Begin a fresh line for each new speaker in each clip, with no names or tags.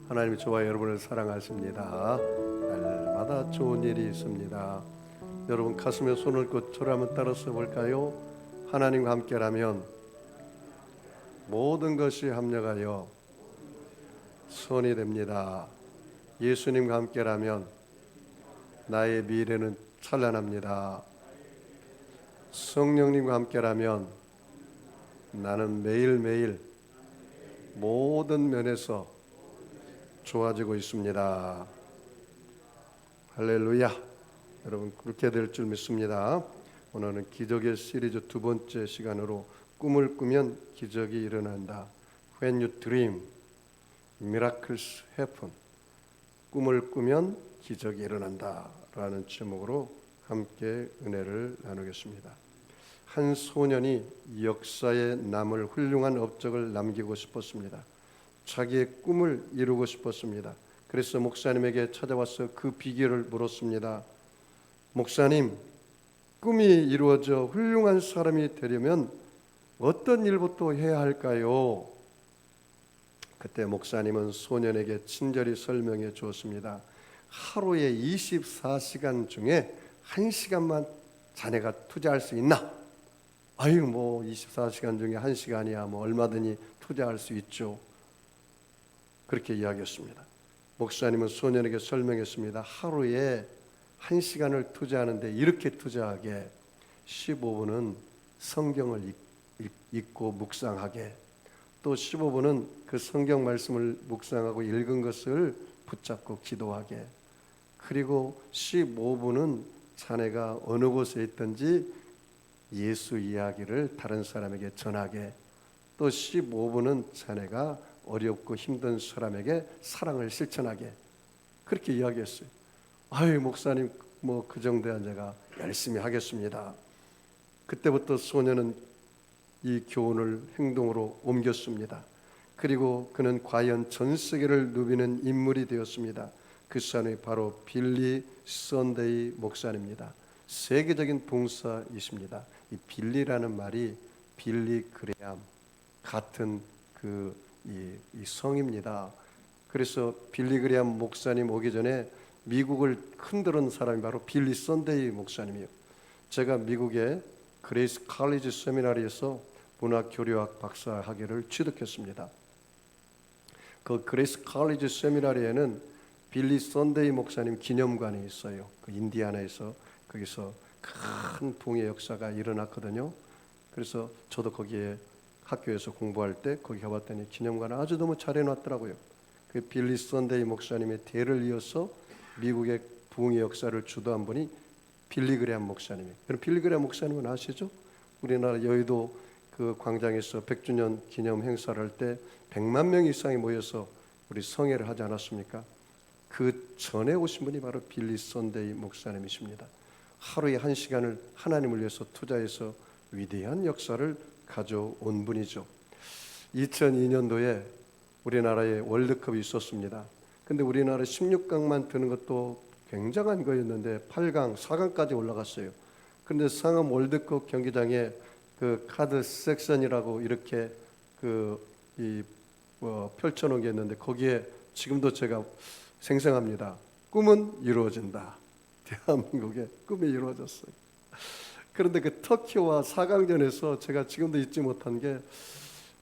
하나님이 저와 여러분을 사랑하십니다. 날마다 좋은 일이 있습니다. 여러분 가슴에 손을 얹고 저를 한번 따라서 볼까요? 하나님과 함께라면 모든 것이 합력하여 선이 됩니다. 예수님과 함께라면 나의 미래는 찬란합니다. 성령님과 함께라면 나는 매일매일 모든 면에서 좋아지고 있습니다. 할렐루야. 여러분 그렇게 될 줄 믿습니다. 오늘은 기적의 시리즈 두 번째 시간으로 꿈을 꾸면 기적이 일어난다. When you dream, miracles happen. 꿈을 꾸면 기적이 일어난다 라는 제목으로 함께 은혜를 나누겠습니다. 한 소년이 역사에 남을 훌륭한 업적을 남기고 싶었습니다. 자기의 꿈을 이루고 싶었습니다. 그래서 목사님에게 찾아와서 그 비결을 물었습니다. 목사님, 꿈이 이루어져 훌륭한 사람이 되려면 어떤 일부터 해야 할까요? 그때 목사님은 소년에게 친절히 설명해 주었습니다. 하루에 24시간 중에 1시간만 자네가 투자할 수 있나? 아유, 24시간 중에 1시간이야 얼마든지 투자할 수 있죠. 그렇게 이야기했습니다. 목사님은 소년에게 설명했습니다. 하루에 1시간을 투자하는데 이렇게 투자하게 15분은 성경을 읽고 묵상하게, 또 15분은 그 성경 말씀을 묵상하고 읽은 것을 붙잡고 기도하게, 그리고 15분은 자네가 어느 곳에 있든지 예수 이야기를 다른 사람에게 전하게, 또 15분은 자네가 어렵고 힘든 사람에게 사랑을 실천하게, 그렇게 이야기했어요. 아유, 목사님 그 정도야 제가 열심히 하겠습니다. 그때부터 소년은 이 교훈을 행동으로 옮겼습니다. 그리고 그는 과연 전 세계를 누비는 인물이 되었습니다. 그 사람이 바로 빌리 선데이 목사입니다. 세계적인 봉사이십니다. 이 빌리라는 말이 빌리 그레암 같은 이 성입니다. 그래서 빌리 그레암 목사님 오기 전에 미국을 흔드는 사람이 바로 빌리 선데이 목사님이에요. 제가 미국의 그레이스 칼리지 세미나리에서 문화교류학 박사 학위를 취득했습니다. 그 그레이스 칼리지 세미나리에는 빌리 선데이 목사님 기념관이 있어요. 그 인디애나에서 거기서 큰 붕의 역사가 일어났거든요. 그래서 저도 거기에 학교에서 공부할 때 거기 가봤더니 기념관을 아주 너무 잘 해놨더라고요. 그 빌리 선데이 목사님의 대를 이어서 미국의 부흥의 역사를 주도한 분이 빌리 그레암 목사님이에요. 그럼 빌리 그레암 목사님은 아시죠? 우리나라 여의도 그 광장에서 100주년 기념 행사를 할 때 100만 명 이상이 모여서 우리 성회를 하지 않았습니까? 그 전에 오신 분이 바로 빌리 선데이 목사님이십니다. 하루에 1시간을 하나님을 위해서 투자해서 위대한 역사를 가져온 분이죠. 2002년도에 우리나라에 월드컵이 있었습니다. 근데 우리나라 16강만 드는 것도 굉장한 거였는데 8강, 4강까지 올라갔어요. 그런데 상암 월드컵 경기장에 그 카드 섹션이라고 이렇게 펼쳐놓은 게 있는데 거기에 지금도 제가 생생합니다. 꿈은 이루어진다. 대한민국의 꿈이 이루어졌어요. 그런데 그 터키와 4강전에서 제가 지금도 잊지 못한 게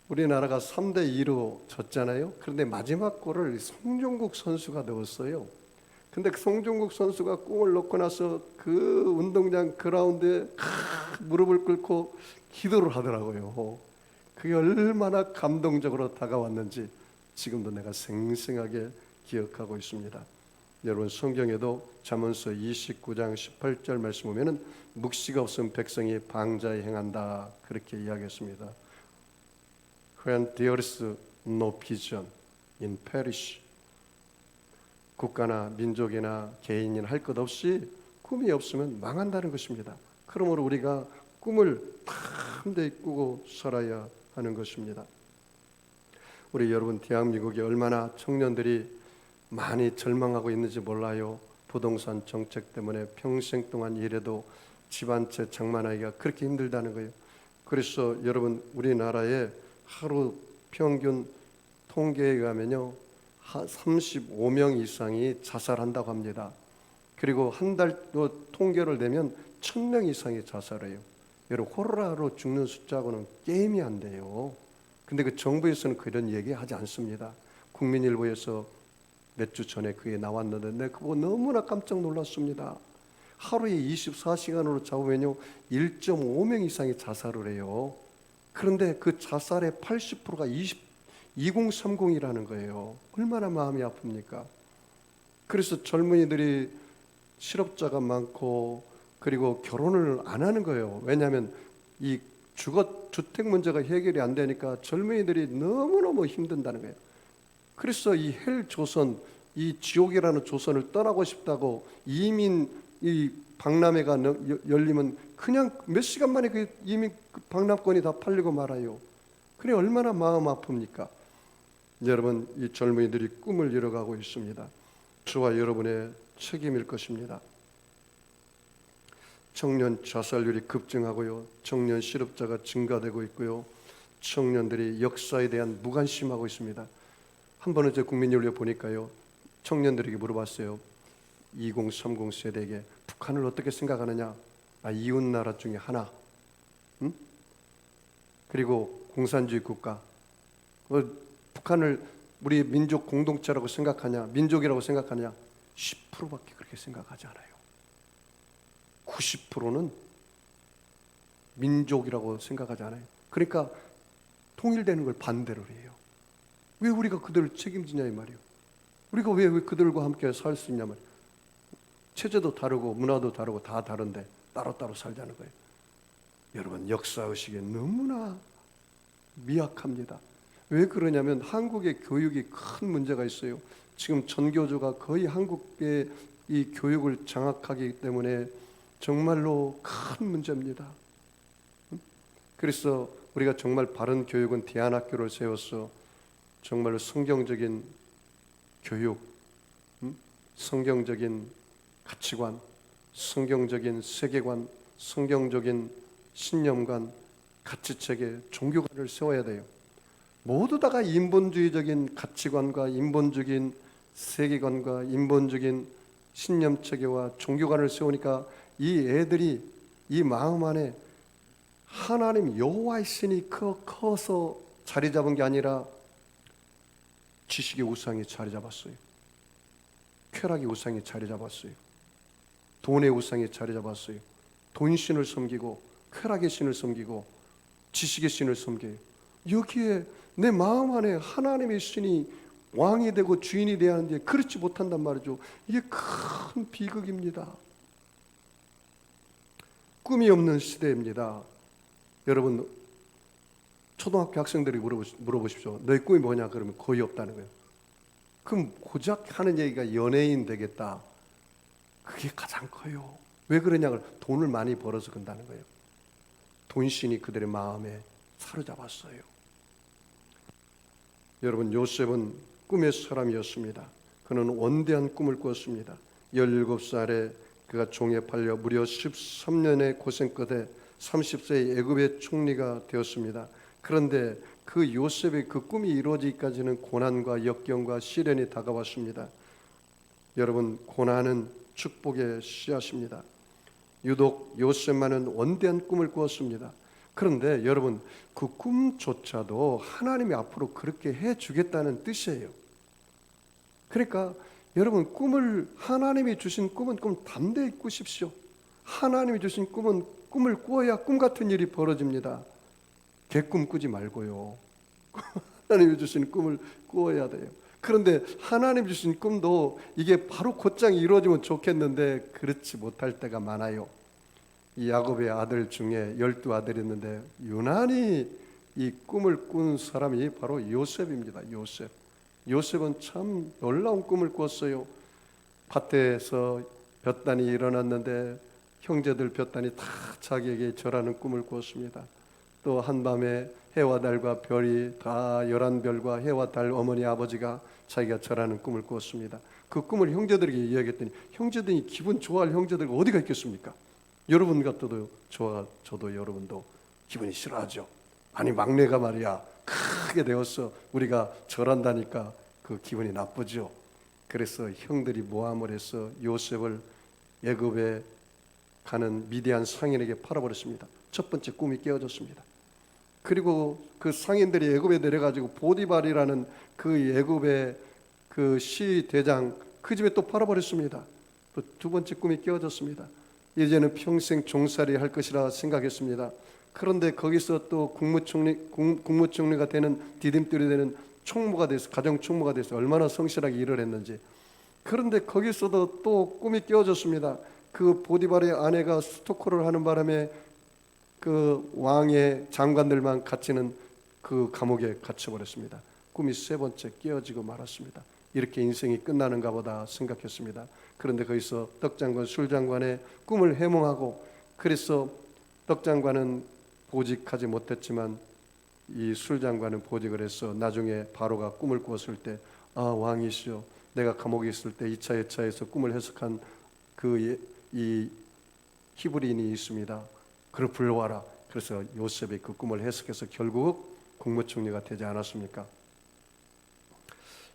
우리나라가 3대2로 졌잖아요. 그런데 마지막 골을 송종국 선수가 넣었어요. 근데 그 송종국 선수가 골을 넣고 나서 그 운동장 그라운드에 무릎을 꿇고 기도를 하더라고요. 그게 얼마나 감동적으로 다가왔는지 지금도 내가 생생하게 기억하고 있습니다. 여러분 성경에도 잠언서 29장 18절 말씀 보면은 묵시가 없으면 백성이 방자에 행한다 그렇게 이야기했습니다. When there is no vision in parish, 국가나 민족이나 개인이나 할 것 없이 꿈이 없으면 망한다는 것입니다. 그러므로 우리가 꿈을 담대히 꾸고 살아야 하는 것입니다. 우리 여러분 대한민국에 얼마나 청년들이 많이 절망하고 있는지 몰라요. 부동산 정책 때문에 평생 동안 일해도 집 한 채 장만하기가 그렇게 힘들다는 거예요. 그래서 여러분 우리나라에 하루 평균 통계에 가면요 35명 이상이 자살한다고 합니다. 그리고 한 달 통계를 내면 1,000명 이상이 자살해요. 여러분, 콜레라로 죽는 숫자하고는 게임이 안 돼요. 근데 그 정부에서는 그런 얘기 하지 않습니다. 국민일보에서 몇 주 전에 그게 나왔는데 내가 그거 너무나 깜짝 놀랐습니다. 하루에 24시간으로 잡으면요 1.5명 이상이 자살을 해요. 그런데 그 자살의 80%가 2030이라는 거예요. 얼마나 마음이 아픕니까? 그래서 젊은이들이 실업자가 많고 그리고 결혼을 안 하는 거예요. 왜냐하면 이 주택 문제가 해결이 안 되니까 젊은이들이 너무너무 힘든다는 거예요. 그래서 이 헬 조선, 이 지옥이라는 조선을 떠나고 싶다고 이민 이 박람회가 열리면 그냥 몇 시간 만에 그 이민 박람권이 다 팔리고 말아요. 그래 얼마나 마음 아픕니까? 여러분, 이 젊은이들이 꿈을 이뤄가고 있습니다. 저와 여러분의 책임일 것입니다. 청년 자살률이 급증하고요, 청년 실업자가 증가되고 있고요, 청년들이 역사에 대한 무관심하고 있습니다. 한 번은 제 국민연구에 보니까요, 청년들에게 물어봤어요. 2030 세대에게 북한을 어떻게 생각하느냐? 이웃 나라 중에 하나, 응? 그리고 공산주의 국가. 북한을 우리 민족 공동체라고 생각하냐, 민족이라고 생각하냐? 10%밖에 그렇게 생각하지 않아요. 90%는 민족이라고 생각하지 않아요. 그러니까 통일되는 걸 반대로 해요. 왜 우리가 그들을 책임지냐 이 말이에요. 우리가 왜 그들과 함께 살 수 있냐 말이에요. 체제도 다르고 문화도 다르고 다 다른데 따로따로 살자는 거예요. 여러분, 역사의식에 너무나 미약합니다. 왜 그러냐면 한국의 교육이 큰 문제가 있어요. 지금 전교조가 거의 한국의 이 교육을 장악하기 때문에 정말로 큰 문제입니다. 그래서 우리가 정말 바른 교육은 대안학교를 세워서 정말로 성경적인 교육, 성경적인 가치관, 성경적인 세계관, 성경적인 신념관, 가치체계, 종교관을 세워야 돼요. 모두 다가 인본주의적인 가치관과 인본적인 세계관과 인본적인 신념체계와 종교관을 세우니까 이 애들이 이 마음 안에 하나님 여호와의 신이 커서 자리 잡은 게 아니라 지식의 우상이 자리 잡았어요. 쾌락의 우상이 자리 잡았어요. 돈의 우상이 자리 잡았어요. 돈신을 섬기고 쾌락의 신을 섬기고 지식의 신을 섬겨요. 여기에 내 마음 안에 하나님의 신이 왕이 되고 주인이 되어야 하는데 그렇지 못한단 말이죠. 이게 큰 비극입니다. 꿈이 없는 시대입니다. 여러분, 초등학교 학생들이 물어보십시오. 너희 꿈이 뭐냐? 그러면 거의 없다는 거예요. 그럼 고작 하는 얘기가 연예인 되겠다. 그게 가장 커요. 왜 그러냐? 돈을 많이 벌어서 그런다는 거예요. 돈신이 그들의 마음에 사로잡았어요. 여러분, 요셉은 꿈의 사람이었습니다. 그는 원대한 꿈을 꿨습니다. 17살에 그가 종에 팔려 무려 13년의 고생 끝에 30세의 애굽의 총리가 되었습니다. 그런데 그 요셉의 그 꿈이 이루어지기까지는 고난과 역경과 시련이 다가왔습니다. 여러분, 고난은 축복의 씨앗입니다. 유독 요셉만은 원대한 꿈을 꾸었습니다. 그런데 여러분, 그 꿈조차도 하나님이 앞으로 그렇게 해주겠다는 뜻이에요. 그러니까 여러분, 하나님이 주신 꿈은 담대히 꾸십시오. 하나님이 주신 꿈을 꾸어야 꿈 같은 일이 벌어집니다. 개꿈 꾸지 말고요. 하나님이 주신 꿈을 꾸어야 돼요. 그런데 하나님 주신 꿈도 이게 바로 곧장 이루어지면 좋겠는데 그렇지 못할 때가 많아요. 이 야곱의 아들 중에 12아들이 있는데 유난히 이 꿈을 꾼 사람이 바로 요셉입니다. 요셉은 참 놀라운 꿈을 꿨어요. 밭에서 볕단이 일어났는데 형제들 볕단이 다 자기에게 절하는 꿈을 꿨습니다. 또 한밤에 해와 달과 별이 다 11별과 해와 달 어머니 아버지가 자기가 절하는 꿈을 꿨습니다. 그 꿈을 형제들에게 이야기했더니 형제들이 기분 좋아할 형제들과 어디가 있겠습니까? 여러분 같아도 저도 여러분도 기분이 싫어하죠. 아니 막내가 말이야 크게 되어서 우리가 절한다니까 그 기분이 나쁘죠. 그래서 형들이 모함을 해서 요셉을 애굽에 가는 미디안 상인에게 팔아버렸습니다. 첫 번째 꿈이 깨어졌습니다. 그리고 그 상인들이 애굽에 내려가지고 보디발이라는 그 애굽의 그 시대장 그 집에 또 팔아버렸습니다. 또 두 번째 꿈이 깨어졌습니다. 이제는 평생 종살이 할 것이라 생각했습니다. 그런데 거기서 또 국무총리가 되는 디딤돌이 되는 총무가 돼서 가정 총무가 돼서 얼마나 성실하게 일을 했는지. 그런데 거기서도 또 꿈이 깨어졌습니다. 그 보디발의 아내가 스토커를 하는 바람에 그 왕의 장관들만 갇히는 그 감옥에 갇혀버렸습니다. 꿈이 세 번째 깨어지고 말았습니다. 이렇게 인생이 끝나는가 보다 생각했습니다. 그런데 거기서 떡장관, 술장관의 꿈을 해몽하고, 그래서 떡장관은 보직하지 못했지만 이 술장관은 보직을 해서 나중에 바로가 꿈을 꾸었을 때, 아, 왕이시여, 내가 감옥에 있을 때 2차 예차에서 꿈을 해석한 이 히브리인이 있습니다. 그를 불러와라. 그래서 요셉이 그 꿈을 해석해서 결국 국무총리가 되지 않았습니까?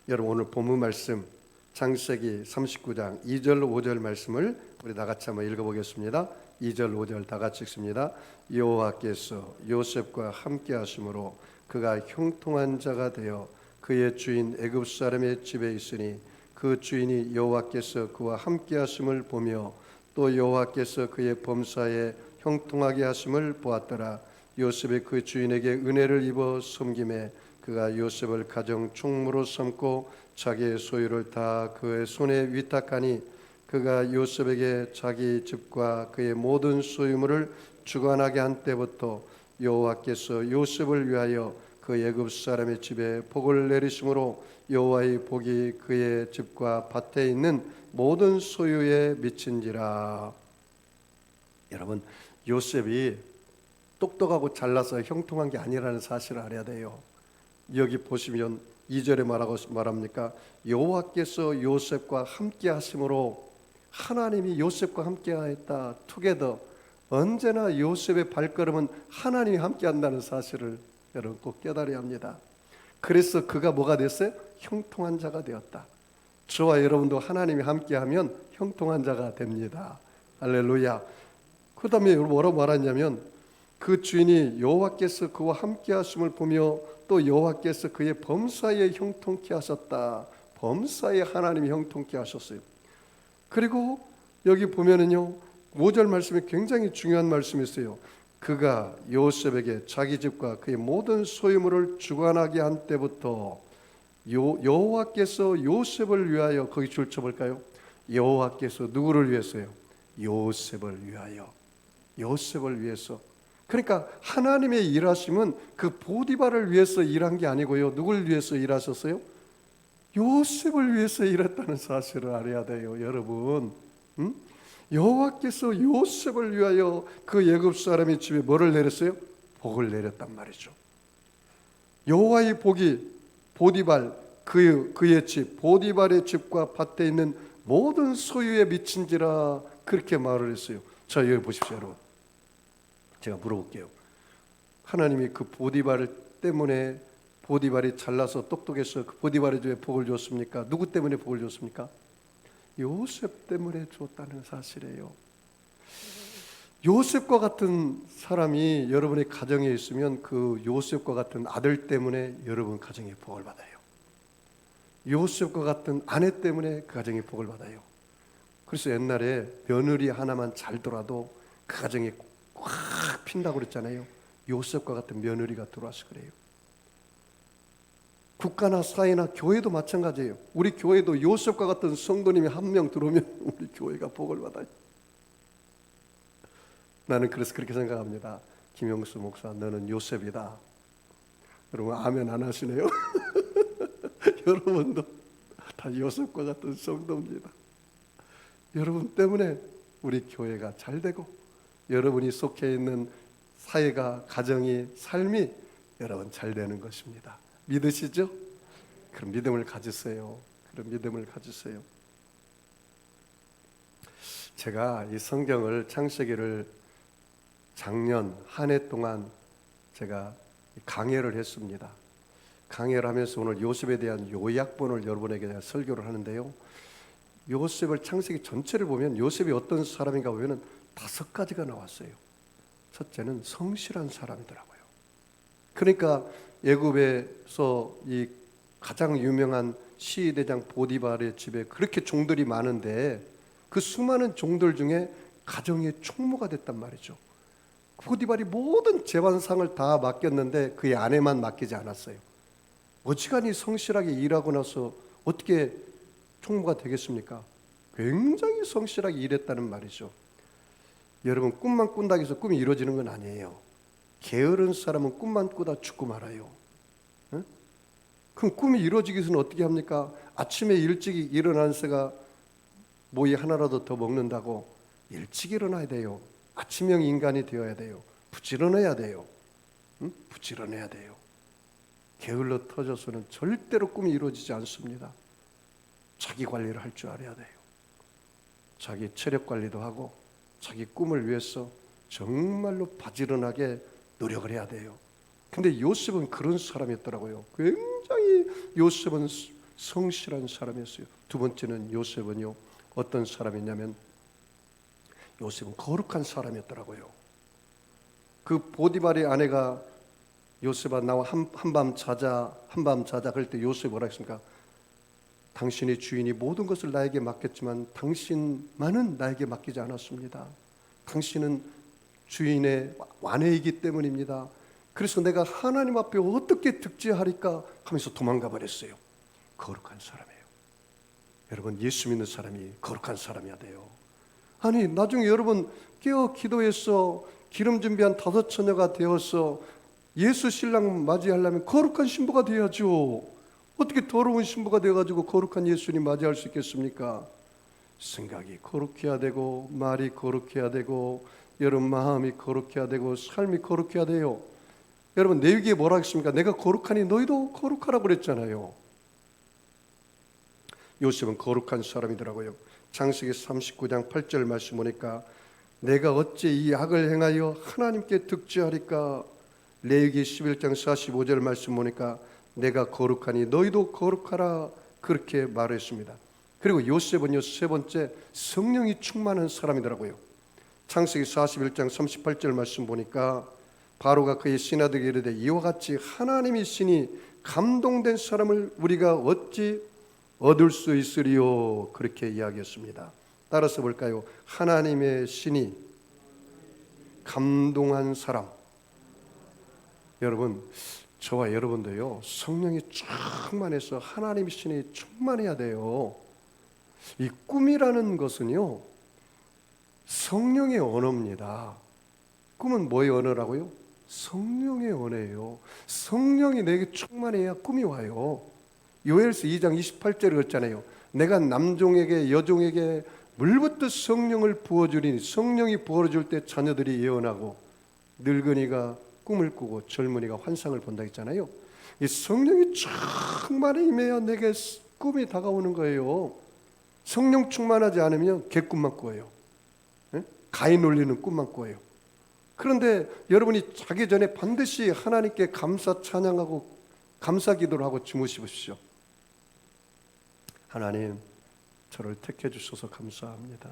여러분, 오늘 본문 말씀 창세기 39장 2절 5절 말씀을 우리 다 같이 한번 읽어보겠습니다. 2절 5절 다 같이 읽습니다. 여호와께서 요셉과 함께 하심으로 그가 형통한 자가 되어 그의 주인 애굽 사람의 집에 있으니 그 주인이 여호와께서 그와 함께 하심을 보며 또 여호와께서 그의 범사에 형통하게 하심을 보았더라. 요셉이 그 주인에게 은혜를 입어 섬김에 그가 요셉을 가정 총무로 삼고 자기의 소유를 다 그의 손에 위탁하니 그가 요셉에게 자기 집과 그의 모든 소유물을 주관하게 한 때부터 여호와께서 요셉을 위하여 그 애굽 사람의 집에 복을 내리심으로 여호와의 복이 그의 집과 밭에 있는 모든 소유에 미친지라. 여러분, 요셉이 똑똑하고 잘나서 형통한 게 아니라는 사실을 알아야 돼요. 여기 보시면 2절에 말합니까? 여호와께서 요셉과 함께 하심으로, 하나님이 요셉과 함께 하였다. 투게더. 언제나 요셉의 발걸음은 하나님이 함께 한다는 사실을 여러분 꼭 깨달아야 합니다. 그래서 그가 뭐가 됐어요? 형통한 자가 되었다. 저와 여러분도 하나님이 함께하면 형통한 자가 됩니다. 할렐루야. 그 다음에 뭐라고 말하냐면 그 주인이 여호와께서 그와 함께 하심을 보며 또 여호와께서 그의 범사에 형통케 하셨다. 범사에 하나님이 형통케 하셨어요. 그리고 여기 보면은요 5절 말씀에 굉장히 중요한 말씀이 있어요. 그가 요셉에게 자기 집과 그의 모든 소유물을 주관하게 한 때부터 여호와께서 요셉을 위하여, 거기 줄 쳐볼까요? 여호와께서 누구를 위해서요? 요셉을 위하여. 요셉을 위해서. 그러니까 하나님의 일하심은 그 보디발을 위해서 일한 게 아니고요. 누굴 위해서 일하셨어요? 요셉을 위해서 일했다는 사실을 알아야 돼요, 여러분. 여호와께서 요셉을 위하여 그 애굽 사람의 집에 뭐를 내렸어요? 복을 내렸단 말이죠. 여호와의 복이 보디발, 그의 집, 보디발의 집과 밭에 있는 모든 소유에 미친지라, 그렇게 말을 했어요. 자, 여기 보십시오, 여러분. 제가 물어볼게요. 하나님이 그 보디발 때문에, 보디발이 잘나서 똑똑해서 그 보디발의 집에 복을 줬습니까? 누구 때문에 복을 줬습니까? 요셉 때문에 줬다는 사실이에요. 요셉과 같은 사람이 여러분의 가정에 있으면 그 요셉과 같은 아들 때문에 여러분 가정에 복을 받아요. 요셉과 같은 아내 때문에 그 가정에 복을 받아요. 그래서 옛날에 며느리 하나만 잘 돌아도 그 가정에 확 핀다고 그랬잖아요. 요셉과 같은 며느리가 들어와서 그래요. 국가나 사회나 교회도 마찬가지예요. 우리 교회도 요셉과 같은 성도님이 한 명 들어오면 우리 교회가 복을 받아요. 나는 그래서 그렇게 생각합니다. 김영수 목사, 너는 요셉이다. 여러분 아멘 안 하시네요? 여러분도 다 요셉과 같은 성도입니다. 여러분 때문에 우리 교회가 잘 되고 여러분이 속해 있는 사회가, 가정이, 삶이 여러분 잘 되는 것입니다. 믿으시죠? 그런 믿음을 가지세요. 그런 믿음을 가지세요. 제가 이 성경을, 창세기를 작년 한 해 동안 제가 강해를 했습니다. 강해를 하면서 오늘 요셉에 대한 요약본을 여러분에게 제가 설교를 하는데요. 요셉을 창세기 전체를 보면 요셉이 어떤 사람인가 보면 5가지가 나왔어요. 첫째는 성실한 사람이더라고요. 그러니까 애굽에서 이 가장 유명한 시대장 보디발의 집에 그렇게 종들이 많은데 그 수많은 종들 중에 가정의 총무가 됐단 말이죠. 보디발이 모든 재반상을 다 맡겼는데 그의 아내만 맡기지 않았어요. 어지간히 성실하게 일하고 나서 어떻게 총무가 되겠습니까? 굉장히 성실하게 일했다는 말이죠. 여러분, 꿈만 꾼다고 해서 꿈이 이루어지는 건 아니에요. 게으른 사람은 꿈만 꾸다 죽고 말아요. 응? 그럼 꿈이 이루어지기 위해서는 어떻게 합니까? 아침에 일찍 일어나는 새가 모이 하나라도 더 먹는다고 일찍 일어나야 돼요. 아침형 인간이 되어야 돼요. 부지런해야 돼요. 응? 부지런해야 돼요. 게을러 터져서는 절대로 꿈이 이루어지지 않습니다. 자기 관리를 할 줄 알아야 돼요. 자기 체력 관리도 하고 자기 꿈을 위해서 정말로 바지런하게 노력을 해야 돼요. 근데 요셉은 그런 사람이었더라고요. 굉장히 요셉은 성실한 사람이었어요. 두 번째는 요셉은요, 어떤 사람이냐면 요셉은 거룩한 사람이었더라고요. 그 보디발의 아내가 요셉아 나와 한밤 자자 그럴 때 요셉이 뭐라 했습니까? 당신의 주인이 모든 것을 나에게 맡겼지만 당신만은 나에게 맡기지 않았습니다. 당신은 주인의 아내이기 때문입니다. 그래서 내가 하나님 앞에 어떻게 득지하리까 하면서 도망가 버렸어요. 거룩한 사람이에요. 여러분, 예수 믿는 사람이 거룩한 사람이어야 돼요. 아니, 나중에 여러분 깨어 기도해서 기름 준비한 5처녀가 되어서 예수 신랑 맞이하려면 거룩한 신부가 돼야죠. 어떻게 더러운 신부가 되어가지고 거룩한 예수님 맞이할 수 있겠습니까? 생각이 거룩해야 되고, 말이 거룩해야 되고, 여러분 마음이 거룩해야 되고, 삶이 거룩해야 돼요. 여러분, 내 위기에 뭐라 했습니까? 내가 거룩하니 너희도 거룩하라고 그랬잖아요. 요셉은 거룩한 사람이더라고요. 창세기 39장 8절 말씀 보니까 내가 어찌 이 악을 행하여 하나님께 득지하리까. 레위기 11장 45절 말씀 보니까 내가 거룩하니 너희도 거룩하라, 그렇게 말했습니다. 그리고 요셉은요, 세 번째, 성령이 충만한 사람이더라고요. 창세기 41장 38절 말씀 보니까 바로가 그의 신하들에게 이르되 이와 같이 하나님의 신이 감동된 사람을 우리가 어찌 얻을 수 있으리요, 그렇게 이야기했습니다. 따라서 볼까요? 하나님의 신이 감동한 사람. 여러분, 저와 여러분도요, 성령이 충만해서 하나님의 신이 충만해야 돼요. 이 꿈이라는 것은요, 성령의 언어입니다. 꿈은 뭐의 언어라고요? 성령의 언어예요. 성령이 내게 충만해야 꿈이 와요. 요엘서 2장 28절에 그랬잖아요. 내가 남종에게 여종에게 물부터 성령을 부어주리니, 성령이 부어줄 때 자녀들이 예언하고 늙은이가 꿈을 꾸고 젊은이가 환상을 본다 했잖아요. 이 성령이 충만히 임해야 내게 꿈이 다가오는 거예요. 성령 충만하지 않으면 개꿈만 꿔요. 가위 놀리는 꿈만 꿔요. 그런데 여러분이 자기 전에 반드시 하나님께 감사 찬양하고 감사 기도를 하고 주무십시오. 하나님, 저를 택해 주셔서 감사합니다.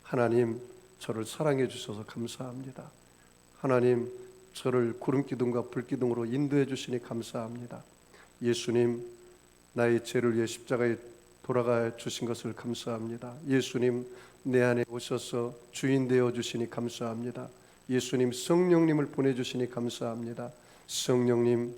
하나님, 저를 사랑해 주셔서 감사합니다. 하나님, 저를 구름 기둥과 불 기둥으로 인도해 주시니 감사합니다. 예수님, 나의 죄를 위해 십자가에 돌아가 주신 것을 감사합니다. 예수님, 내 안에 오셔서 주인 되어 주시니 감사합니다. 예수님, 성령님을 보내주시니 감사합니다. 성령님,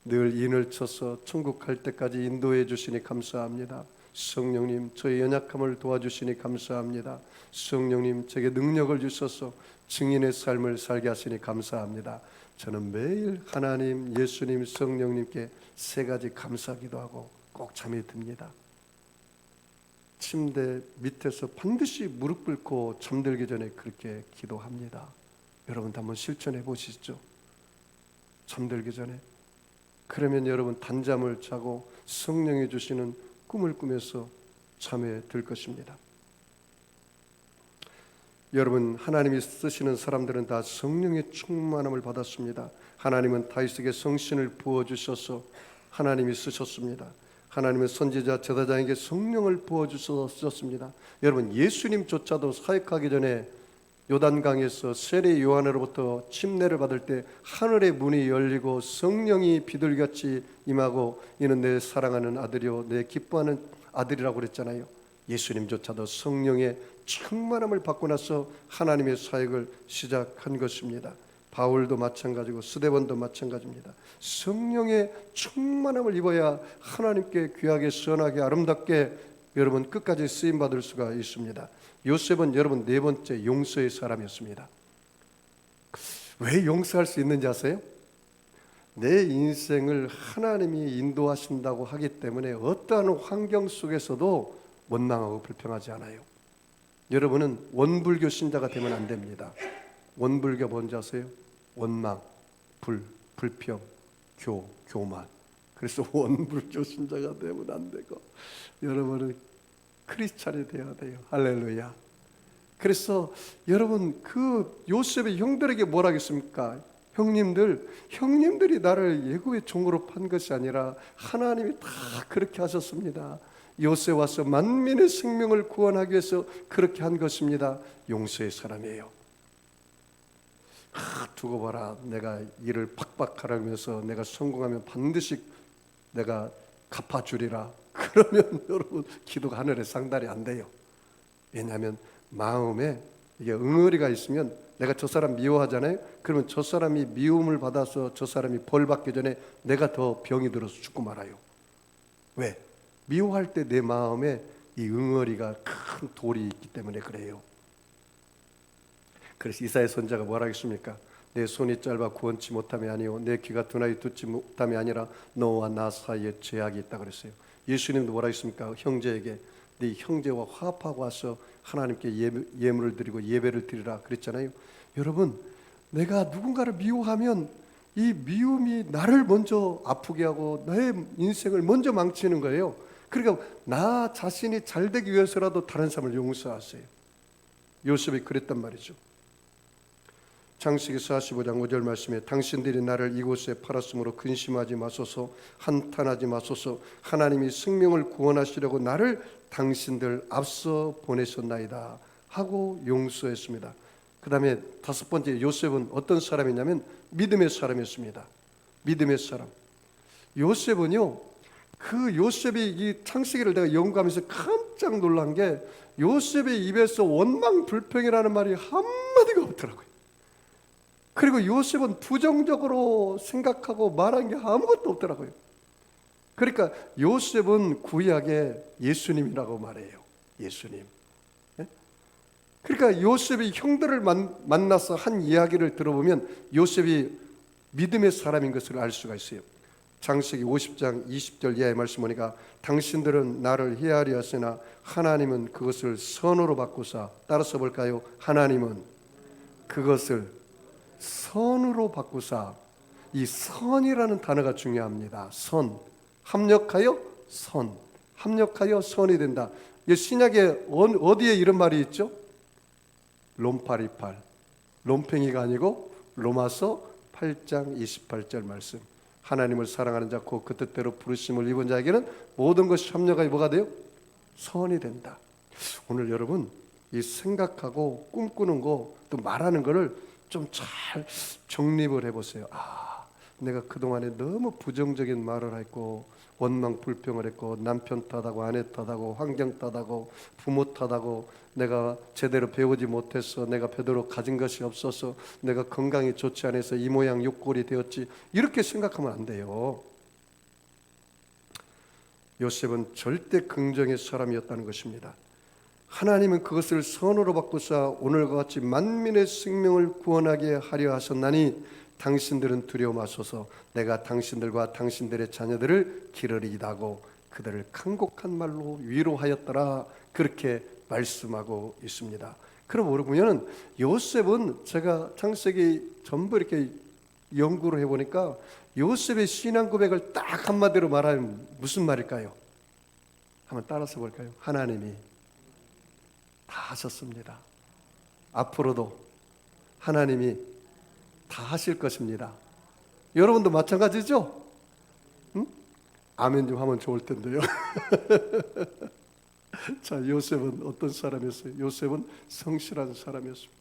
늘 인을 쳐서 천국 갈 때까지 인도해 주시니 감사합니다. 성령님, 저의 연약함을 도와주시니 감사합니다. 성령님, 제게 능력을 주셔서 증인의 삶을 살게 하시니 감사합니다. 저는 매일 하나님, 예수님, 성령님께 3가지 감사기도 하고 꼭 잠이 듭니다. 침대 밑에서 반드시 무릎 꿇고 잠들기 전에 그렇게 기도합니다. 여러분도 한번 실천해 보시죠. 잠들기 전에. 그러면 여러분 단잠을 자고 성령이 주시는 꿈을 꾸면서 잠에 들 것입니다. 여러분, 하나님이 쓰시는 사람들은 다 성령의 충만함을 받았습니다. 하나님은 다윗에게 성신을 부어주셔서 하나님이 쓰셨습니다. 하나님은 선지자 제사장에게 성령을 부어주셨습니다. 여러분, 예수님조차도 사역하기 전에 요단강에서 세례 요한으로부터 침례를 받을 때 하늘의 문이 열리고 성령이 비둘기같이 임하고 이는 내 사랑하는 아들이요 내 기뻐하는 아들이라고 그랬잖아요. 예수님조차도 성령의 충만함을 받고 나서 하나님의 사역을 시작한 것입니다. 바울도 마찬가지고 스데반도 마찬가지입니다. 성령의 충만함을 입어야 하나님께 귀하게 선하게 아름답게 여러분 끝까지 쓰임 받을 수가 있습니다. 요셉은 여러분 네 번째 용서의 사람이었습니다. 왜 용서할 수 있는지 아세요? 내 인생을 하나님이 인도하신다고 하기 때문에 어떠한 환경 속에서도 원망하고 불평하지 않아요. 여러분은 원불교 신자가 되면 안 됩니다. 원불교 뭔지 아세요? 원망, 불평, 교만. 그래서 원불교 신자가 되면 안 되고 여러분은 크리스찬이 되어야 돼요. 할렐루야. 그래서 여러분 그 요셉의 형들에게 뭐라 하겠습니까? 형님들이 나를 예고의 종으로 판 것이 아니라 하나님이 다 그렇게 하셨습니다. 요셉 와서 만민의 생명을 구원하기 위해서 그렇게 한 것입니다. 용서의 사람이에요. 두고 봐라, 내가 일을 팍팍하라면서 내가 성공하면 반드시 내가 갚아주리라. 그러면 여러분 기도가 하늘에 상달이 안 돼요. 왜냐하면 마음에 이게 응어리가 있으면 내가 저 사람 미워하잖아요. 그러면 저 사람이 미움을 받아서 저 사람이 벌 받기 전에 내가 더 병이 들어서 죽고 말아요. 왜? 미워할 때 내 마음에 이 응어리가 큰 돌이 있기 때문에 그래요. 그래서 이사야 선지자가 뭐라 하겠습니까? 내 손이 짧아 구원치 못함이 아니요 내 귀가 둔하여 듣지 못함이 아니라 너와 나 사이에 죄악이 있다 그랬어요. 예수님도 뭐라 했습니까? 형제에게 네 형제와 화합하고 와서 하나님께 예물을 드리고 예배를 드리라 그랬잖아요. 여러분, 내가 누군가를 미워하면 이 미움이 나를 먼저 아프게 하고 나의 인생을 먼저 망치는 거예요. 그러니까 나 자신이 잘 되기 위해서라도 다른 사람을 용서하세요. 요셉이 그랬단 말이죠. 창세기 45장 5절 말씀에 당신들이 나를 이곳에 팔았으므로 근심하지 마소서, 한탄하지 마소서. 하나님이 생명을 구원하시려고 나를 당신들 앞서 보내셨나이다 하고 용서했습니다. 그 다음에 다섯 번째, 요셉은 어떤 사람이냐면 믿음의 사람이었습니다. 믿음의 사람. 요셉은요, 그 요셉이 이 창세기를 내가 연구하면서 깜짝 놀란 게 요셉의 입에서 원망 불평이라는 말이 한마디가 없더라고요. 그리고 요셉은 부정적으로 생각하고 말한 게 아무것도 없더라고요. 그러니까 요셉은 구약의 예수님이라고 말해요. 예수님. 그러니까 요셉이 형들을 만나서 한 이야기를 들어보면 요셉이 믿음의 사람인 것을 알 수가 있어요. 창세기 50장 20절 이하의 말씀 보니까 당신들은 나를 해하려 하으나 하나님은 그것을 선으로 바꾸사. 따라서 볼까요? 하나님은 그것을 선으로 바꾸사. 이 선이라는 단어가 중요합니다. 선, 합력하여 선, 합력하여 선이 된다. 이 신약에 어디에 이런 말이 있죠? 롬파리팔, 롬팽이가 아니고 로마서 8장 28절 말씀. 하나님을 사랑하는 자 곧 그 뜻대로 부르심을 입은 자에게는 모든 것이 합력하여 뭐가 돼요? 선이 된다. 오늘 여러분 이 생각하고 꿈꾸는 거 또 말하는 거를 좀 잘 정립을 해보세요. 내가 그동안에 너무 부정적인 말을 했고 원망 불평을 했고 남편 탓하고 아내 탓하고 환경 탓하고 부모 탓하고 내가 제대로 배우지 못해서 내가 제대로 가진 것이 없어서 내가 건강이 좋지 않아서 이 모양 요 꼴이 되었지, 이렇게 생각하면 안 돼요. 요셉은 절대 긍정의 사람이었다는 것입니다. 하나님은 그것을 선으로 바꾸사 오늘과 같이 만민의 생명을 구원하게 하려 하셨나니 당신들은 두려워 마소서. 내가 당신들과 당신들의 자녀들을 기르리이다 하고 그들을 간곡한 말로 위로하였더라. 그렇게 말씀하고 있습니다. 그럼 우리 보면 요셉은 제가 창세기 전부 이렇게 연구를 해보니까 요셉의 신앙 고백을 딱 한마디로 말하면 무슨 말일까요? 한번 따라서 볼까요? 하나님이 다 하셨습니다. 앞으로도 하나님이 다 하실 것입니다. 여러분도 마찬가지죠? 응? 아멘 좀 하면 좋을 텐데요. 자, 요셉은 어떤 사람이었어요? 요셉은 성실한 사람이었습니다.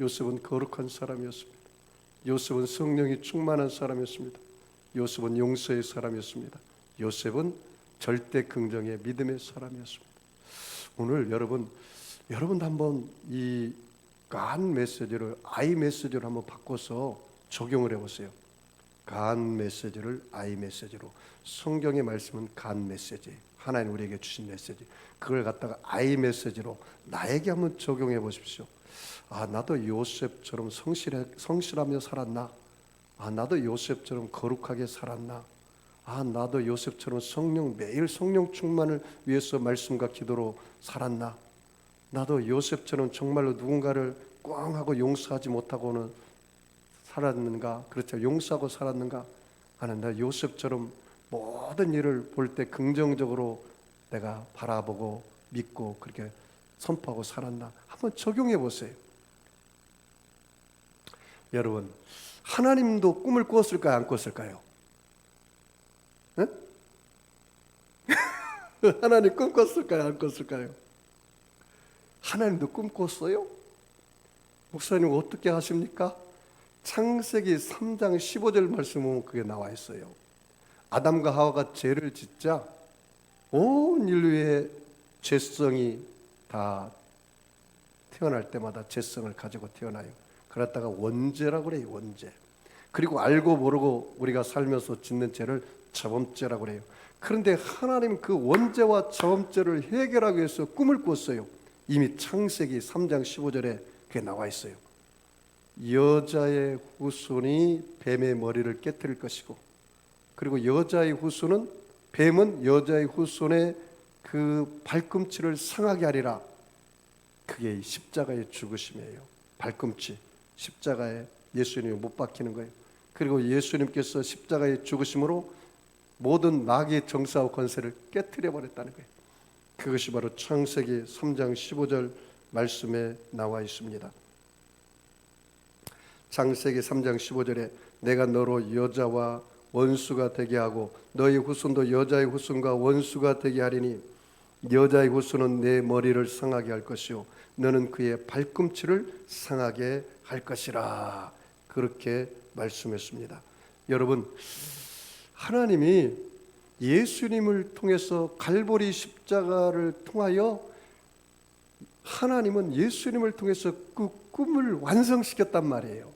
요셉은 거룩한 사람이었습니다. 요셉은 성령이 충만한 사람이었습니다. 요셉은 용서의 사람이었습니다. 요셉은 절대 긍정의 믿음의 사람이었습니다. 오늘 여러분도 한번 이 간 메시지를 아이 메시지로 한번 바꿔서 적용을 해보세요. 간 메시지를 아이 메시지로. 성경의 말씀은 간 메시지, 하나님 우리에게 주신 메시지, 그걸 갖다가 아이 메시지로 나에게 한번 적용해 보십시오. 아, 나도 요셉처럼 성실하며 살았나? 아, 나도 요셉처럼 거룩하게 살았나? 아, 나도 요셉처럼 매일 성령 충만을 위해서 말씀과 기도로 살았나? 나도 요셉처럼 정말로 누군가를 꽝 하고 용서하지 못하고는 살았는가? 그렇죠. 용서하고 살았는가? 하는 나 요셉처럼 모든 일을 볼 때 긍정적으로 내가 바라보고 믿고 그렇게 선포하고 살았나? 한번 적용해 보세요. 여러분, 하나님도 꿈을 꾸었을까요? 안 꾸었을까요? 네? 하나님 꿈 꿨을까요? 안 꿨을까요? 하나님도 꿈 꿨어요? 목사님 어떻게 하십니까? 창세기 3장 15절 말씀 보면 그게 나와 있어요. 아담과 하와가 죄를 짓자 온 인류의 죄성이 다 태어날 때마다 죄성을 가지고 태어나요. 그랬다가 원죄라고 그래요. 원죄. 그리고 알고 모르고 우리가 살면서 짓는 죄를 자범죄라고 그래요. 그런데 하나님 그 원죄와 자범죄를 해결하기 위해서 꿈을 꿨어요. 이미 창세기 3장 15절에 그게 나와 있어요. 여자의 후손이 뱀의 머리를 깨뜨릴 것이고, 그리고 여자의 후손은 뱀은 여자의 후손의 그 발꿈치를 상하게 하리라. 그게 십자가의 죽으심이에요. 발꿈치, 십자가에 예수님이 못 박히는 거예요. 그리고 예수님께서 십자가의 죽으심으로 모든 마귀의 정사와 권세를 깨뜨려 버렸다는 거예요. 그것이 바로 창세기 3장 15절 말씀에 나와 있습니다. 창세기 3장 15절에 내가 너로 여자와 원수가 되게 하고 너의 후손도 여자의 후손과 원수가 되게 하리니 여자의 후손은 내 머리를 상하게 할 것이요 너는 그의 발꿈치를 상하게 할 것이라. 그렇게 말씀했습니다. 여러분, 하나님이 예수님을 통해서 갈보리 십자가를 통하여 하나님은 예수님을 통해서 그 꿈을 완성시켰단 말이에요.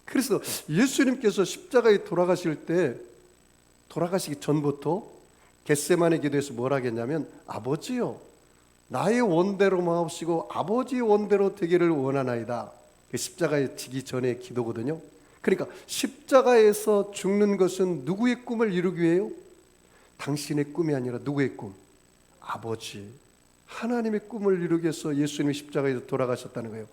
그래서 예수님께서 십자가에 돌아가시기 전부터 겟세마네 기도에서 뭐라 했냐면 아버지요 나의 원대로 마옵시고 아버지의 원대로 되기를 원하나이다. 십자가에 지기 전에 기도거든요. 그러니까 십자가에서 죽는 것은 누구의 꿈을 이루기 위해요? 당신의 꿈이 아니라 누구의 꿈? 아버지 하나님의 꿈을 이루기 위해서 예수님이 십자가에서 돌아가셨다는 거예요.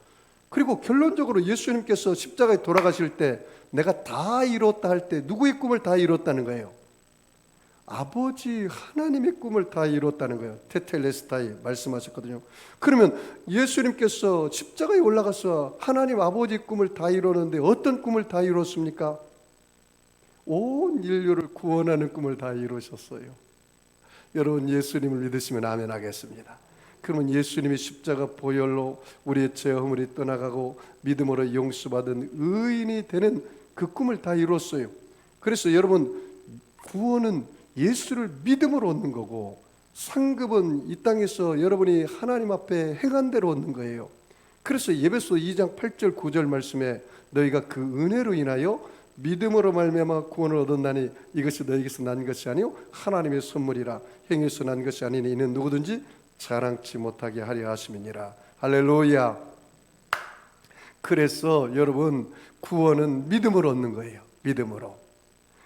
그리고 결론적으로 예수님께서 십자가에 돌아가실 때 내가 다 이뤘다 할 때 누구의 꿈을 다 이뤘다는 거예요? 아버지 하나님의 꿈을 다 이뤘다는 거예요. 테텔레스타이 말씀하셨거든요. 그러면 예수님께서 십자가에 올라가서 하나님 아버지의 꿈을 다 이뤘는데 어떤 꿈을 다 이뤘습니까? 온 인류를 구원하는 꿈을 다 이루셨어요. 여러분 예수님을 믿으시면 아멘 하겠습니다. 그러면 예수님이 십자가 보혈로 우리의 죄 허물이 떠나가고 믿음으로 용서받은 의인이 되는 그 꿈을 다 이뤘어요. 그래서 여러분 구원은 예수를 믿음으로 얻는 거고 상급은 이 땅에서 여러분이 하나님 앞에 행한 대로 얻는 거예요. 그래서 에베소 2장 8절 9절 말씀에 너희가 그 은혜로 인하여 믿음으로 말미암아 구원을 얻었나니 이것이 너희에게서 난 것이 아니요 하나님의 선물이라 행위에서 난 것이 아니니 이는 누구든지 자랑치 못하게 하려 하심이니라. 할렐루야. 그래서 여러분 구원은 믿음으로 얻는 거예요. 믿음으로.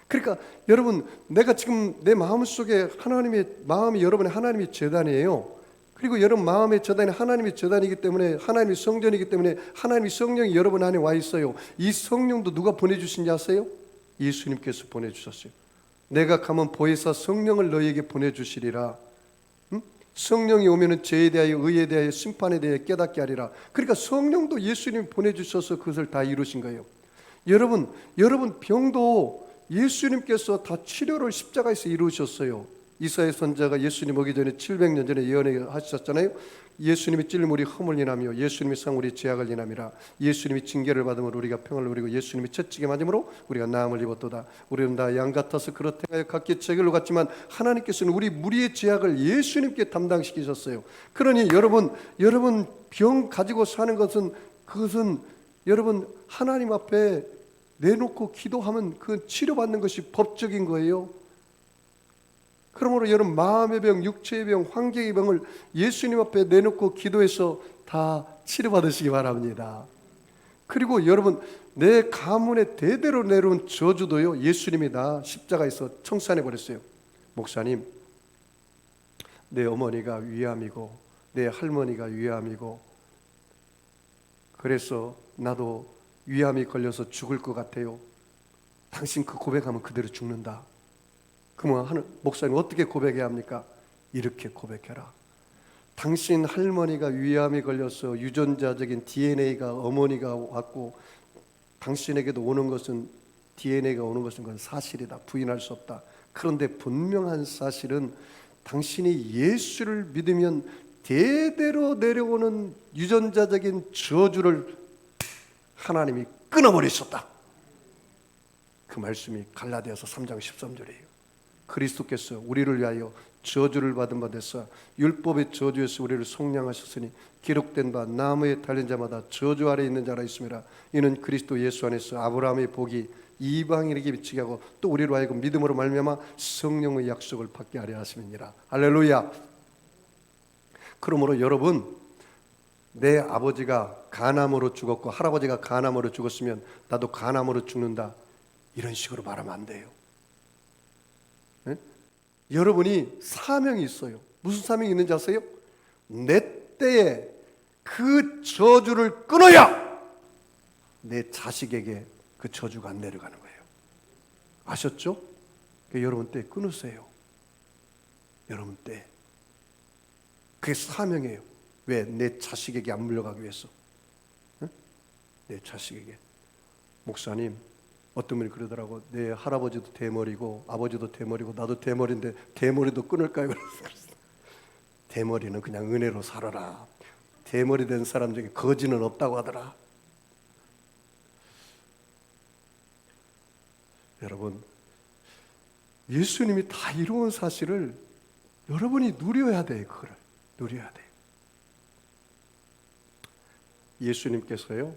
그러니까 여러분 내가 지금 내 마음속에 마음이 여러분의 하나님의 제단이에요. 그리고 여러분 마음의 제단이 하나님의 제단이기 때문에 하나님의 성전이기 때문에 하나님의 성령이 여러분 안에 와 있어요. 이 성령도 누가 보내주신지 아세요? 예수님께서 보내주셨어요. 내가 가면 보혜사 성령을 너희에게 보내주시리라. 성령이 오면은 죄에 대하여 의에 대하여 심판에 대하여 깨닫게 하리라. 그러니까 성령도 예수님이 보내주셔서 그것을 다 이루신 거예요. 여러분 병도 예수님께서 다 치료를 십자가에서 이루셨어요. 이사야 선자가 예수님 오기 전에 700년 전에 예언하셨잖아요. 예수님이 찔린 우리 허물 인하며 예수님이 상 우리 죄악을 인함이라. 예수님이 징계를 받음으로 우리가 평안을 누리고 예수님이 채찍에 맞음으로 우리가 나음을 입었도다. 우리는 다 양 같아서 그렇게 각기 제 길로 갔지만 하나님께서는 우리 무리의 죄악을 예수님께 담당시키셨어요. 그러니 여러분 병 가지고 사는 것은 그것은 여러분 하나님 앞에 내놓고 기도하면 그 치료받는 것이 법적인 거예요. 그러므로 여러분 마음의 병, 육체의 병, 환경의 병을 예수님 앞에 내놓고 기도해서 다 치료받으시기 바랍니다. 그리고 여러분 내 가문에 대대로 내려온 저주도요 예수님이 다 십자가에서 청산해 버렸어요. 목사님, 내 어머니가 위암이고 내 할머니가 위암이고 그래서 나도 위암이 걸려서 죽을 것 같아요. 당신 그 고백하면 그대로 죽는다. 그러면 목사님 어떻게 고백해야 합니까? 이렇게 고백해라. 당신 할머니가 위암이 걸려서 유전자적인 DNA가 어머니가 왔고 당신에게도 오는 것은 DNA가 오는 것은 그건 사실이다. 부인할 수 없다. 그런데 분명한 사실은 당신이 예수를 믿으면 대대로 내려오는 유전자적인 저주를 하나님이 끊어버리셨다. 그 말씀이 갈라디아서 3장 13절이에요. 그리스도께서 우리를 위하여 저주를 받은 바 되사 율법의 저주에서 우리를 속량하셨으니 기록된 바 나무에 달린 자마다 저주 아래 있는 자라 있음이라. 이는 그리스도 예수 안에서 아브라함의 복이 이방인에게 미치게 하고 또 우리로 하여금 믿음으로 말미암아 성령의 약속을 받게 하려 하심이니라. 할렐루야. 그러므로 여러분, 내 아버지가 간암으로 죽었고 할아버지가 간암으로 죽었으면 나도 간암으로 죽는다, 이런 식으로 말하면 안 돼요. 네? 여러분이 사명이 있어요. 무슨 사명이 있는지 아세요? 내 때에 그 저주를 끊어야 내 자식에게 그 저주가 안 내려가는 거예요. 아셨죠? 여러분 때 끊으세요. 여러분 때. 그게 사명이에요. 왜? 내 자식에게 안 물려가기 위해서. 네? 내 자식에게. 목사님, 어떤 분이 그러더라고. 내 할아버지도 대머리고 아버지도 대머리고 나도 대머리인데 대머리도 끊을까요? 대머리는 그냥 은혜로 살아라. 대머리 된 사람 중에 거지는 없다고 하더라. 여러분, 예수님이 다 이루은 사실을 여러분이 누려야 돼요. 그거를 누려야 돼요. 예수님께서요,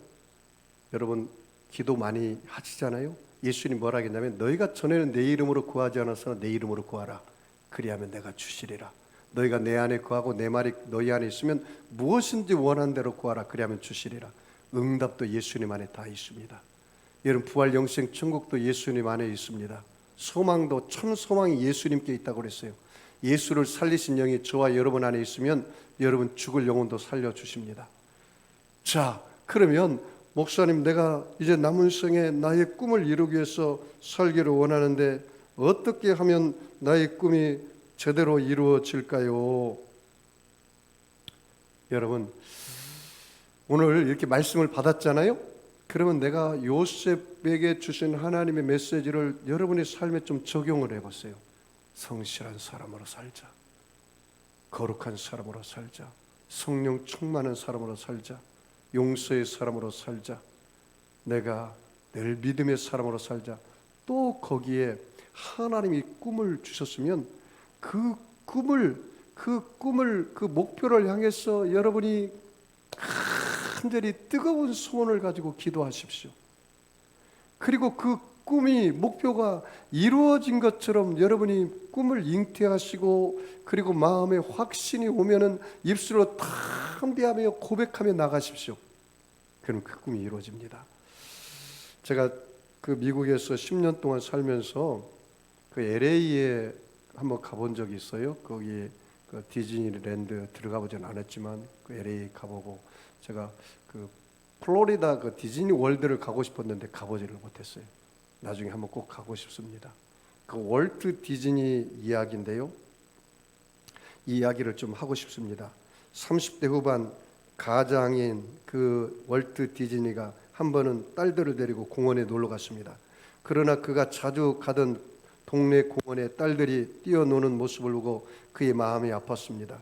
여러분 기도 많이 하시잖아요. 예수님 뭐라 했냐면 너희가 전에는 내 이름으로 구하지 않아서 내 이름으로 구하라. 그리하면 내가 주시리라. 너희가 내 안에 구하고 내 말이 너희 안에 있으면 무엇인지 원하는 대로 구하라. 그리하면 주시리라. 응답도 예수님 안에 다 있습니다. 여러분 부활 영생 천국도 예수님 안에 있습니다. 소망도 천 소망이 예수님께 있다고 그랬어요. 예수를 살리신 영이 저와 여러분 안에 있으면 여러분 죽을 영혼도 살려주십니다. 자, 그러면 목사님, 내가 이제 남은 생에 나의 꿈을 이루기 위해서 살기를 원하는데 어떻게 하면 나의 꿈이 제대로 이루어질까요? 여러분, 오늘 이렇게 말씀을 받았잖아요. 그러면 내가 요셉에게 주신 하나님의 메시지를 여러분의 삶에 좀 적용을 해보세요. 성실한 사람으로 살자. 거룩한 사람으로 살자. 성령 충만한 사람으로 살자. 용서의 사람으로 살자. 내가 늘 믿음의 사람으로 살자. 또 거기에 하나님이 꿈을 주셨으면 그 꿈을 그 목표를 향해서 여러분이 간절히 뜨거운 소원을 가지고 기도하십시오. 그리고 그 꿈이 목표가 이루어진 것처럼 여러분이 꿈을 잉태하시고 그리고 마음에 확신이 오면은 입술로 담대하며 고백하며 나가십시오. 그럼 그 꿈이 이루어집니다. 제가 그 미국에서 10년 동안 살면서 그 LA에 한번 가본 적이 있어요. 거기 그 디즈니랜드 들어가 보진 않았지만 그 LA 가보고 제가 그 플로리다 그 디즈니 월드를 가고 싶었는데 가보지를 못했어요. 나중에 한번 꼭 가고 싶습니다. 그 월트 디즈니 이야기인데요. 이 이야기를 좀 하고 싶습니다. 30대 후반 가장인 그 월트 디즈니가 한 번은 딸들을 데리고 공원에 놀러 갔습니다. 그러나 그가 자주 가던 동네 공원에 딸들이 뛰어노는 모습을 보고 그의 마음이 아팠습니다.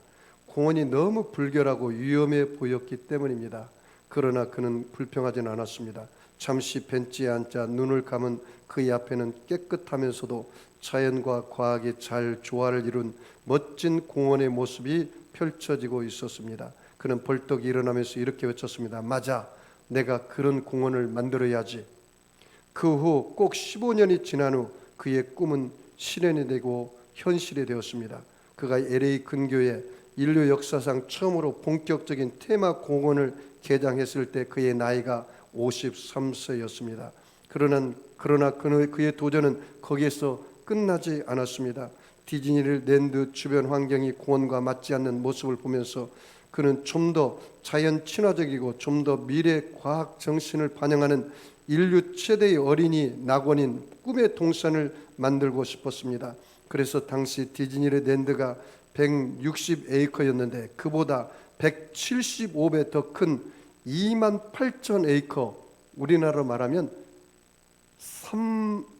공원이 너무 불결하고 위험해 보였기 때문입니다. 그러나 그는 불평하진 않았습니다. 잠시 벤치에 앉아 눈을 감은 그의 앞에는 깨끗하면서도 자연과 과학이 잘 조화를 이룬 멋진 공원의 모습이 펼쳐지고 있었습니다. 그는 벌떡 일어나면서 이렇게 외쳤습니다. 맞아, 내가 그런 공원을 만들어야지. 그 후 꼭 15년이 지난 후 그의 꿈은 실현이 되고 현실이 되었습니다. 그가 LA 근교에 인류 역사상 처음으로 본격적인 테마 공원을 개장했을 때 그의 나이가 53세였습니다. 그러나 그의 도전은 거기에서 끝나지 않았습니다. 디즈니랜드 주변 환경이 공원과 맞지 않는 모습을 보면서 그는 좀 더 자연 친화적이고 좀 더 미래 과학 정신을 반영하는 인류 최대의 어린이 낙원인 꿈의 동산을 만들고 싶었습니다. 그래서 당시 디즈니랜드가 160에이커였는데 그보다 175배 더 큰 28,000에이커, 우리나라로 말하면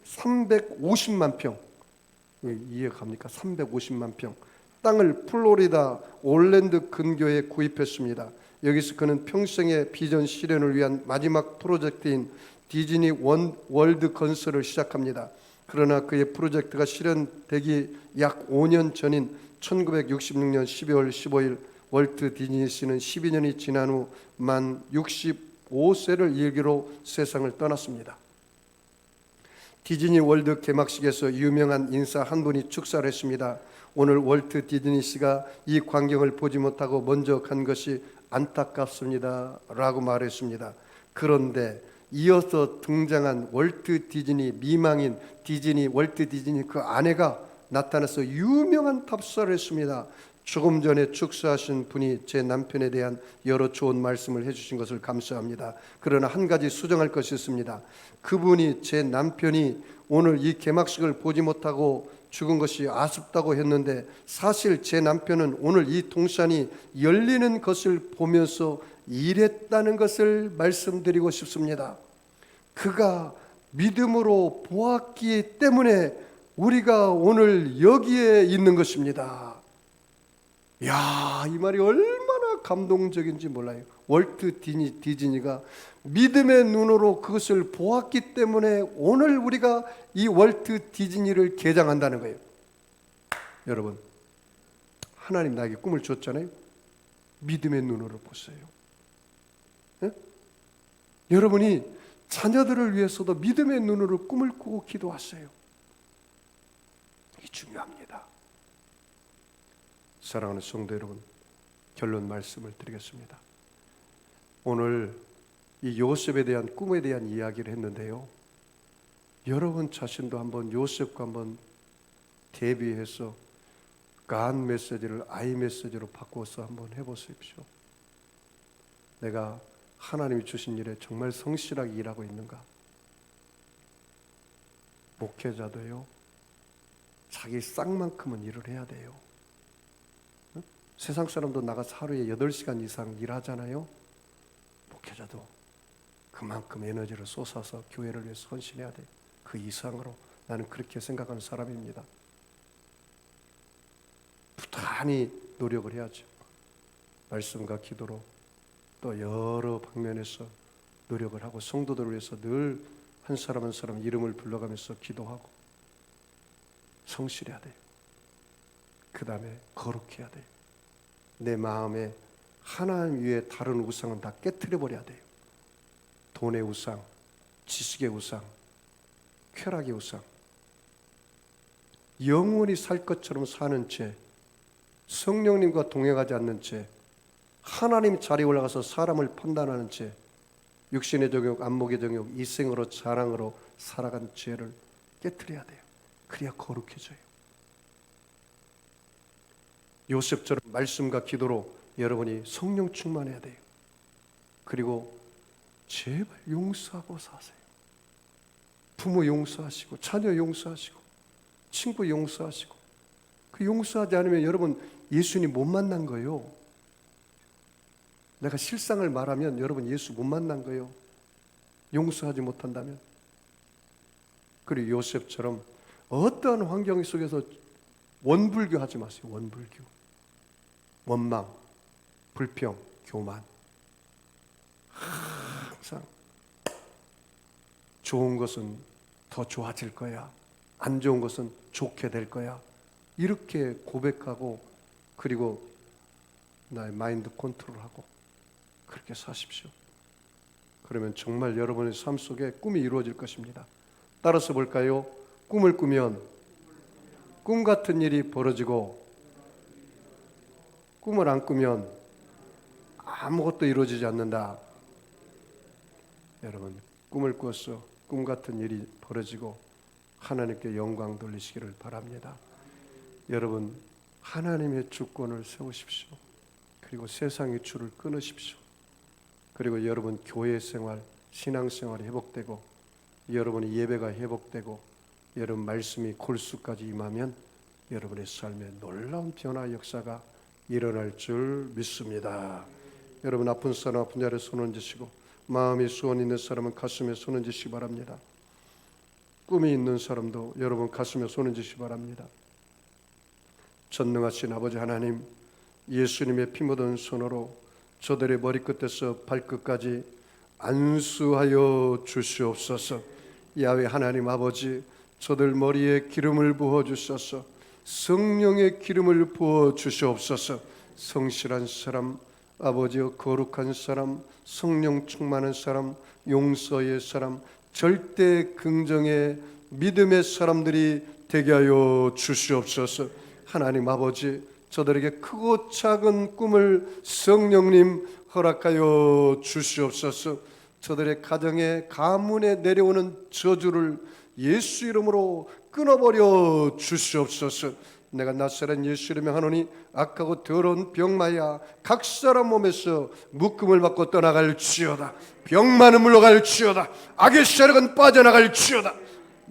350만 평, 이해갑니까? 350만 평 땅을 플로리다 올랜드 근교에 구입했습니다. 여기서 그는 평생의 비전 실현을 위한 마지막 프로젝트인 디즈니 월드 건설을 시작합니다. 그러나 그의 프로젝트가 실현되기 약 5년 전인 1966년 12월 15일 월트 디즈니 씨는 12년이 지난 후 만 65세를 일기로 세상을 떠났습니다. 디즈니 월드 개막식에서 유명한 인사 한 분이 축사를 했습니다. 오늘 월트 디즈니 씨가 이 광경을 보지 못하고 먼저 간 것이 안타깝습니다 라고 말했습니다. 그런데 이어서 등장한 월트 디즈니 미망인 월트 디즈니 그 아내가 나타나서 유명한 답사를 했습니다. 조금 전에 축사하신 분이 제 남편에 대한 여러 좋은 말씀을 해주신 것을 감사합니다. 그러나 한 가지 수정할 것이 있습니다. 그분이 제 남편이 오늘 이 개막식을 보지 못하고 죽은 것이 아쉽다고 했는데 사실 제 남편은 오늘 이 동산이 열리는 것을 보면서 일했다는 것을 말씀드리고 싶습니다. 그가 믿음으로 보았기 때문에 우리가 오늘 여기에 있는 것입니다. 야, 이 말이 얼마나 감동적인지 몰라요. 월트 디즈니가 믿음의 눈으로 그것을 보았기 때문에 오늘 우리가 이 월트 디즈니를 개장한다는 거예요. 여러분, 하나님 나에게 꿈을 줬잖아요. 믿음의 눈으로 보세요. 네? 여러분이 자녀들을 위해서도 믿음의 눈으로 꿈을 꾸고 기도하세요. 이게 중요합니다. 사랑하는 성도 여러분, 결론 말씀을 드리겠습니다. 오늘 이 요셉에 대한 꿈에 대한 이야기를 했는데요. 여러분 자신도 한번 요셉과 한번 대비해서 God 메시지를 I 메시지로 바꿔서 한번 해보십시오. 내가 하나님이 주신 일에 정말 성실하게 일하고 있는가? 목회자도요, 자기 쌍만큼은 일을 해야 돼요. 세상 사람도 나가서 하루에 8시간 이상 일하잖아요. 목회자도 그만큼 에너지를 쏟아서 교회를 위해서 헌신해야 돼요. 그 이상으로 나는 그렇게 생각하는 사람입니다. 부단히 노력을 해야죠. 말씀과 기도로 또 여러 방면에서 노력을 하고 성도들을 위해서 늘 한 사람 한 사람 이름을 불러가면서 기도하고 성실해야 돼요. 그 다음에 거룩해야 돼요. 내 마음에 하나님 위에 다른 우상은 다 깨트려 버려야 돼요. 돈의 우상, 지식의 우상, 쾌락의 우상, 영원히 살 것처럼 사는 죄, 성령님과 동행하지 않는 죄, 하나님 자리에 올라가서 사람을 판단하는 죄, 육신의 정욕, 안목의 정욕, 이생으로 자랑으로 살아간 죄를 깨트려야 돼요. 그래야 거룩해져요. 요셉처럼 말씀과 기도로 여러분이 성령 충만해야 돼요. 그리고 제발 용서하고 사세요. 부모 용서하시고 자녀 용서하시고 친구 용서하시고. 그 용서하지 않으면 여러분 예수님 못 만난 거예요. 내가 실상을 말하면 여러분 예수 못 만난 거예요. 용서하지 못한다면. 그리고 요셉처럼 어떠한 환경 속에서 원불교하지 마세요. 원불교, 원망, 불평, 교만. 항상 좋은 것은 더 좋아질 거야, 안 좋은 것은 좋게 될 거야, 이렇게 고백하고 그리고 나의 마인드 컨트롤하고 그렇게 사십시오. 그러면 정말 여러분의 삶 속에 꿈이 이루어질 것입니다. 따라서 볼까요? 꿈을 꾸면 꿈 같은 일이 벌어지고, 꿈을 안 꾸면 아무것도 이루어지지 않는다. 여러분, 꿈을 꿔서 꿈 같은 일이 벌어지고 하나님께 영광 돌리시기를 바랍니다. 여러분, 하나님의 주권을 세우십시오. 그리고 세상의 줄을 끊으십시오. 그리고 여러분 교회 생활, 신앙 생활이 회복되고, 여러분의 예배가 회복되고, 여러분 말씀이 골수까지 임하면 여러분의 삶에 놀라운 변화 역사가 일어날 줄 믿습니다. 여러분, 아픈 사람 아픈 자를 손 얹으시고, 마음에 소원 있는 사람은 가슴에 손 얹으시기 바랍니다. 꿈이 있는 사람도 여러분 가슴에 손 얹으시기 바랍니다. 전능하신 아버지 하나님, 예수님의 피 묻은 손으로 저들의 머리끝에서 발끝까지 안수하여 주시옵소서. 야훼 하나님 아버지, 저들 머리에 기름을 부어 주셔서 성령의 기름을 부어 주시옵소서. 성실한 사람, 아버지여 거룩한 사람, 성령 충만한 사람, 용서의 사람, 절대 긍정의 믿음의 사람들이 되게 하여 주시옵소서. 하나님 아버지, 저들에게 크고 작은 꿈을 성령님 허락하여 주시옵소서. 저들의 가정에 가문에 내려오는 저주를 예수 이름으로 끊어버려 주시옵소서. 내가 나사렛 예수 이름에 하노니 악하고 더러운 병마야 각 사람 몸에서 묶음을 받고 떠나갈지어다. 병마는 물러갈지어다. 악의 세력은 빠져나갈지어다.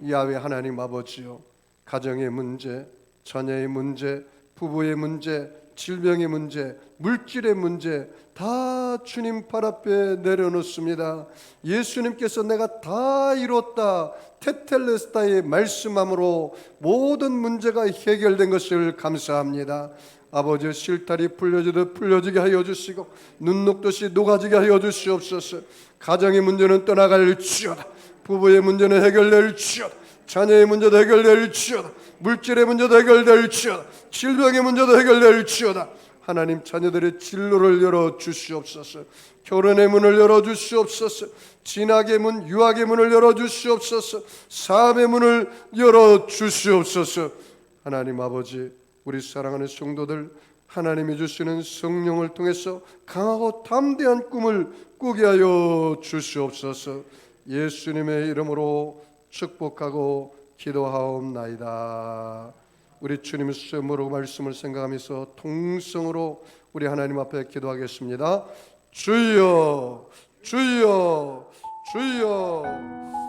야훼 하나님 아버지요, 가정의 문제, 자녀의 문제, 부부의 문제, 질병의 문제, 물질의 문제 다 주님 발 앞에 내려놓습니다. 예수님께서 내가 다 이뤘다 테텔레스타의 말씀함으로 모든 문제가 해결된 것을 감사합니다. 아버지, 실타리 풀려지듯 풀려지게 하여 주시고 눈 녹듯이 녹아지게 하여 주시옵소서. 가정의 문제는 떠나갈지어다. 부부의 문제는 해결될지어다. 자녀의 문제도 해결될지어다. 물질의 문제도 해결될지어다. 질병의 문제도 해결될지어다. 하나님, 자녀들의 진로를 열어 주시옵소서. 결혼의 문을 열어 주시옵소서. 진학의 문, 유학의 문을 열어 주시옵소서. 사업의 문을 열어 주시옵소서. 하나님 아버지, 우리 사랑하는 성도들, 하나님이 주시는 성령을 통해서 강하고 담대한 꿈을 꾸게 하여 주시옵소서. 예수님의 이름으로 축복하고 기도하옵나이다. 우리 주님의 수모로 말씀을 생각하면서 통성으로 우리 하나님 앞에 기도하겠습니다. 주여, 주여, 주여.